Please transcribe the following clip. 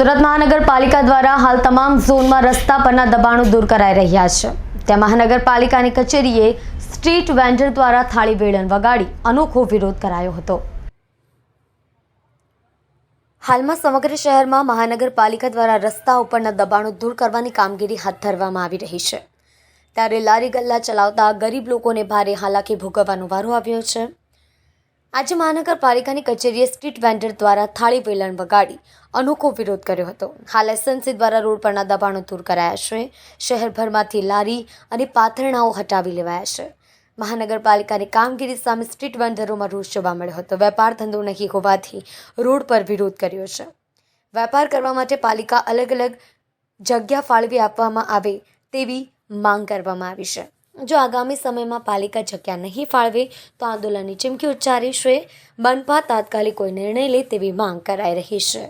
સુરત મહાનગરપાલિકા દ્વારા હાલ તમામ ઝોનમાં રસ્તા પરના દબાણો દૂર કરાઈ રહ્યા છે। ત્યાં મહાનગરપાલિકાની કચેરીએ સ્ટ્રીટ વેન્ડર દ્વારા થાળી વેલણ વગાડી અનોખો વિરોધ કરાયો હતો। હાલમાં સમગ્ર શહેરમાં મહાનગરપાલિકા દ્વારા રસ્તા ઉપરના દબાણો દૂર કરવાની કામગીરી હાથ ધરવામાં આવી રહી છે। ત્યારે લારી ગલ્લા ચલાવતા ગરીબ લોકોને ભારે હાલાકી ભોગવવાનો વારો આવ્યો છે। આજે મહાનગરપાલિકાની કચેરીએ સ્ટ્રીટ વેન્ડર દ્વારા થાળી વેલણ વગાડી અનોખો વિરોધ કર્યો હતો। હાલ એસએનસી દ્વારા રોડ પરના દબાણો દૂર કરાયા છે। શહેરભરમાંથી લારી અને પાથરણાઓ હટાવી લેવાયા છે। મહાનગરપાલિકાની કામગીરી સામે સ્ટ્રીટ વેન્ડરોમાં રોષ જોવા મળ્યો હતો। વેપાર ધંધો નહીં હોવાથી રોડ પર વિરોધ કર્યો છે। વેપાર કરવા માટે પાલિકા અલગ અલગ જગ્યા ફાળવી આપવામાં આવે તેવી માંગ કરવામાં આવી છે। જો આગામી સમયમાં પાલિકા જગ્યા નહીં ફાળવે તો આંદોલનની ચીમકી ઉચ્ચારી છે। મનપા તાત્કાલિક કોઈ નિર્ણય લે તેવી માંગ કરાઈ રહી છે।